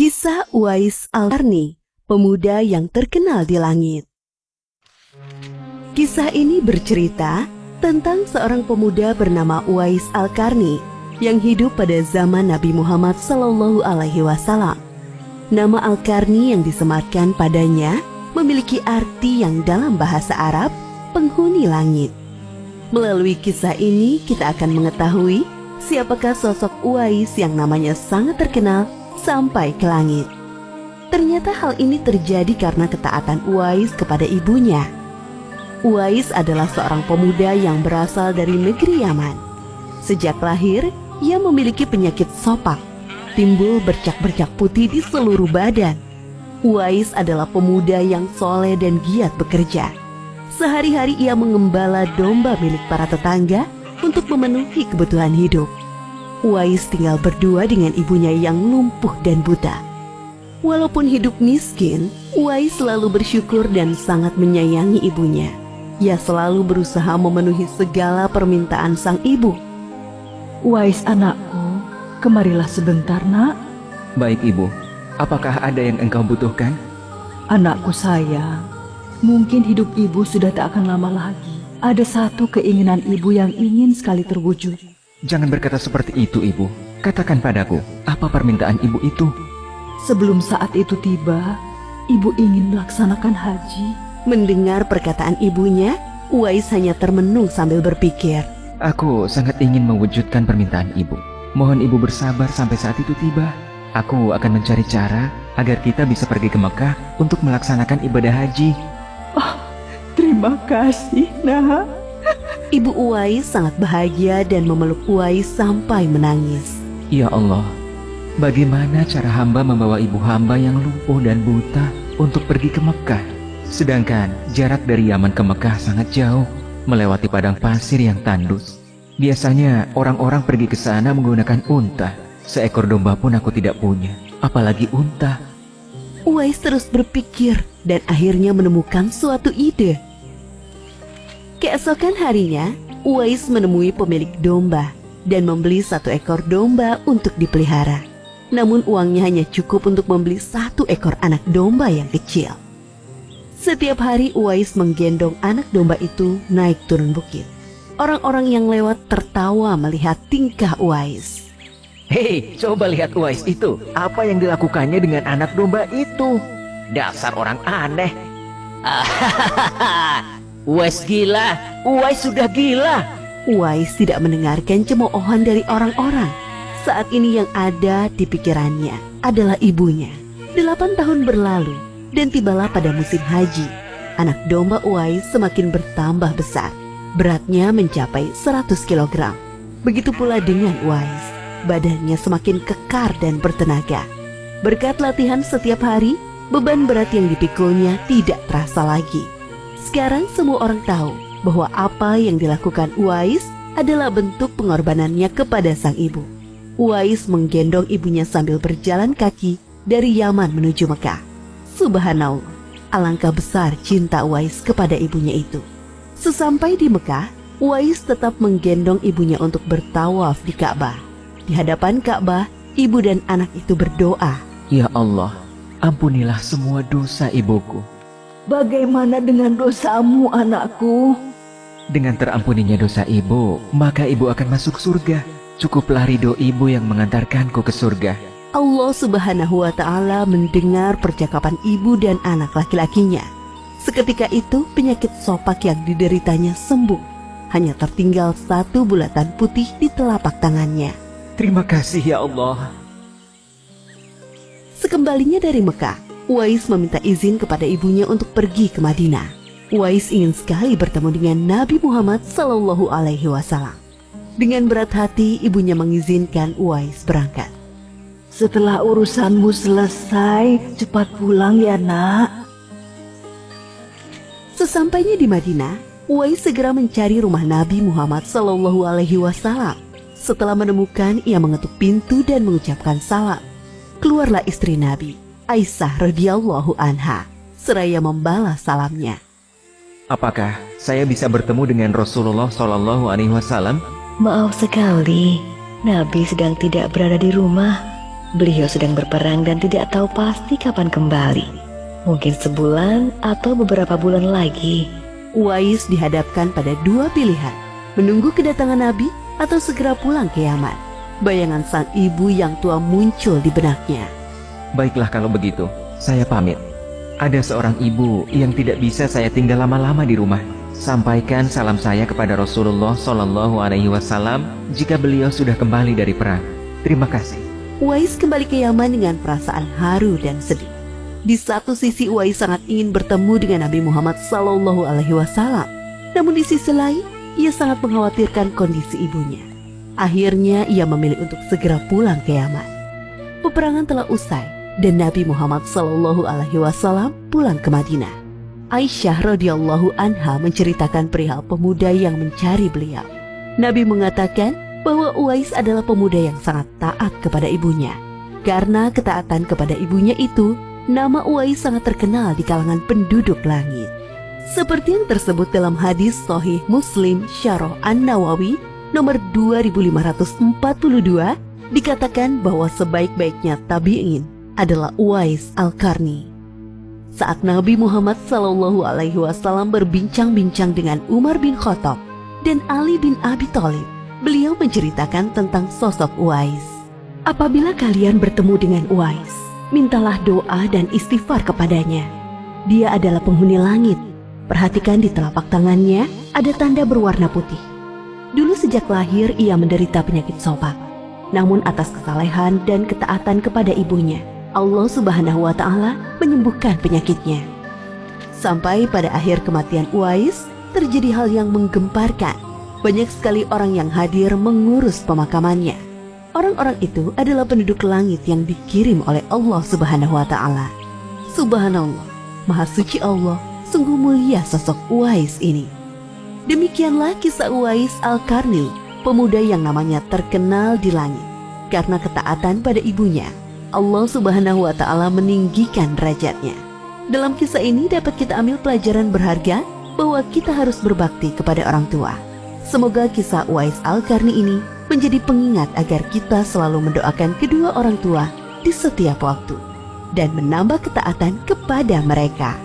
Kisah Uwais Al-Qarni, pemuda yang terkenal di langit. Kisah ini bercerita tentang seorang pemuda bernama Uwais Al-Qarni yang hidup pada zaman Nabi Muhammad SAW. Nama Al-Qarni yang disematkan padanya memiliki arti yang dalam bahasa Arab, penghuni langit. Melalui kisah ini kita akan mengetahui siapakah sosok Uwais yang namanya sangat terkenal sampai ke langit. Ternyata hal ini terjadi karena ketaatan Uwais kepada ibunya. Uwais adalah seorang pemuda yang berasal dari negeri Yaman. Sejak lahir, ia memiliki penyakit sopak, timbul bercak-bercak putih di seluruh badan. Uwais adalah pemuda yang soleh dan giat bekerja. Sehari-hari ia mengembala domba milik para tetangga untuk memenuhi kebutuhan hidup. Uwais tinggal berdua dengan ibunya yang lumpuh dan buta. Walaupun hidup miskin, Uwais selalu bersyukur dan sangat menyayangi ibunya. Ia selalu berusaha memenuhi segala permintaan sang ibu. Uwais anakku, kemarilah sebentar nak. Baik ibu, apakah ada yang engkau butuhkan? Anakku sayang, mungkin hidup ibu sudah tak akan lama lagi. Ada satu keinginan ibu yang ingin sekali terwujud. Jangan berkata seperti itu ibu. Katakan padaku, apa permintaan ibu itu? Sebelum saat itu tiba, ibu ingin melaksanakan haji. Mendengar perkataan ibunya, Uwais hanya termenung sambil berpikir. Aku sangat ingin mewujudkan permintaan ibu. Mohon ibu bersabar sampai saat itu tiba. Aku akan mencari cara agar kita bisa pergi ke Mekah untuk melaksanakan ibadah haji. Oh, terima kasih nak. Ibu Uwais sangat bahagia dan memeluk Uwais sampai menangis. Ya Allah, bagaimana cara hamba membawa ibu hamba yang lumpuh dan buta untuk pergi ke Mekah? Sedangkan jarak dari Yaman ke Mekah sangat jauh, melewati padang pasir yang tandus. Biasanya orang-orang pergi ke sana menggunakan unta. Seekor domba pun aku tidak punya, apalagi unta. Uwais terus berpikir dan akhirnya menemukan suatu ide. Keesokan harinya, Uwais menemui pemilik domba dan membeli 1 ekor domba untuk dipelihara. Namun uangnya hanya cukup untuk membeli 1 ekor anak domba yang kecil. Setiap hari Uwais menggendong anak domba itu naik turun bukit. Orang-orang yang lewat tertawa melihat tingkah Uwais. Hei, coba lihat Uwais itu. Apa yang dilakukannya dengan anak domba itu? Dasar orang aneh. Uwais gila, Uwais sudah gila. Uwais tidak mendengarkan cemoohan dari orang-orang. Saat ini yang ada di pikirannya adalah ibunya. 8 tahun berlalu dan tibalah pada musim haji. Anak domba Uwais semakin bertambah besar. Beratnya mencapai 100 kg. Begitu pula dengan Uwais. Badannya semakin kekar dan bertenaga. Berkat latihan setiap hari, beban berat yang dipikulnya tidak terasa lagi. Sekarang semua orang tahu bahwa apa yang dilakukan Uwais adalah bentuk pengorbanannya kepada sang ibu. Uwais menggendong ibunya sambil berjalan kaki dari Yaman menuju Mekah. Subhanallah, alangkah besar cinta Uwais kepada ibunya itu. Sesampai di Mekah, Uwais tetap menggendong ibunya untuk bertawaf di Ka'bah. Di hadapan Ka'bah, ibu dan anak itu berdoa. Ya Allah, ampunilah semua dosa ibuku. Bagaimana dengan dosamu anakku? Dengan terampuninya dosa ibu, maka ibu akan masuk surga. Cukuplah ridho ibu yang mengantarkanku ke surga. Allah Subhanahu wa Ta'ala mendengar percakapan ibu dan anak laki-lakinya. Seketika itu penyakit sopak yang dideritanya sembuh. Hanya tertinggal 1 bulatan putih di telapak tangannya. Terima kasih ya Allah. Sekembalinya dari Mekah, Uwais meminta izin kepada ibunya untuk pergi ke Madinah. Uwais ingin sekali bertemu dengan Nabi Muhammad SAW. Dengan berat hati, ibunya mengizinkan Uwais berangkat. Setelah urusanmu selesai, cepat pulang ya nak. Sesampainya di Madinah, Uwais segera mencari rumah Nabi Muhammad SAW. Setelah menemukan, ia mengetuk pintu dan mengucapkan salam. Keluarlah istri Nabi, Aisyah radhiyallahu anha, seraya membalas salamnya. Apakah saya bisa bertemu dengan Rasulullah SAW? Maaf sekali, Nabi sedang tidak berada di rumah. Beliau sedang berperang dan tidak tahu pasti kapan kembali. Mungkin sebulan atau beberapa bulan lagi. Uwais dihadapkan pada dua pilihan, menunggu kedatangan Nabi atau segera pulang ke Yaman. Bayangan sang ibu yang tua muncul di benaknya. Baiklah kalau begitu, saya pamit. Ada seorang ibu yang tidak bisa saya tinggal lama-lama di rumah. Sampaikan salam saya kepada Rasulullah Shallallahu Alaihi Wasallam jika beliau sudah kembali dari perang. Terima kasih. Uwais kembali ke Yaman dengan perasaan haru dan sedih. Di satu sisi Uwais sangat ingin bertemu dengan Nabi Muhammad Shallallahu Alaihi Wasallam, namun di sisi lain ia sangat mengkhawatirkan kondisi ibunya. Akhirnya ia memilih untuk segera pulang ke Yaman. Peperangan telah usai dan Nabi Muhammad Shallallahu Alaihi Wasallam pulang ke Madinah. Aisyah radhiyallahu anha menceritakan perihal pemuda yang mencari beliau. Nabi mengatakan bahwa Uwais adalah pemuda yang sangat taat kepada ibunya. Karena ketaatan kepada ibunya itu, nama Uwais sangat terkenal di kalangan penduduk langit. Seperti yang tersebut dalam hadis Sahih Muslim Syarah An-Nawawi nomor 2542, dikatakan bahwa sebaik-baiknya tabi'in adalah Uwais Al-Qarni. Saat Nabi Muhammad Sallallahu Alaihi Wasallam berbincang-bincang dengan Umar bin Khattab dan Ali bin Abi Thalib, beliau menceritakan tentang sosok Uwais. Apabila kalian bertemu dengan Uwais, mintalah doa dan istighfar kepadanya. Dia adalah penghuni langit. Perhatikan di telapak tangannya ada tanda berwarna putih. Dulu sejak lahir ia menderita penyakit sopak. Namun atas kesalehan dan ketaatan kepada ibunya, Allah Subhanahu wa Ta'ala menyembuhkan penyakitnya. Sampai pada akhir kematian Uwais, terjadi hal yang menggemparkan. Banyak sekali orang yang hadir mengurus pemakamannya. Orang-orang itu adalah penduduk langit yang dikirim oleh Allah Subhanahu wa Ta'ala. Subhanallah, Maha Suci Allah, sungguh mulia sosok Uwais ini. Demikianlah kisah Uwais Al-Qarni, pemuda yang namanya terkenal di langit. Karena ketaatan pada ibunya, Allah Subhanahu wa Ta'ala meninggikan derajatnya. Dalam kisah ini dapat kita ambil pelajaran berharga bahwa kita harus berbakti kepada orang tua. Semoga kisah Uwais Al-Qarni ini menjadi pengingat agar kita selalu mendoakan kedua orang tua di setiap waktu dan menambah ketaatan kepada mereka.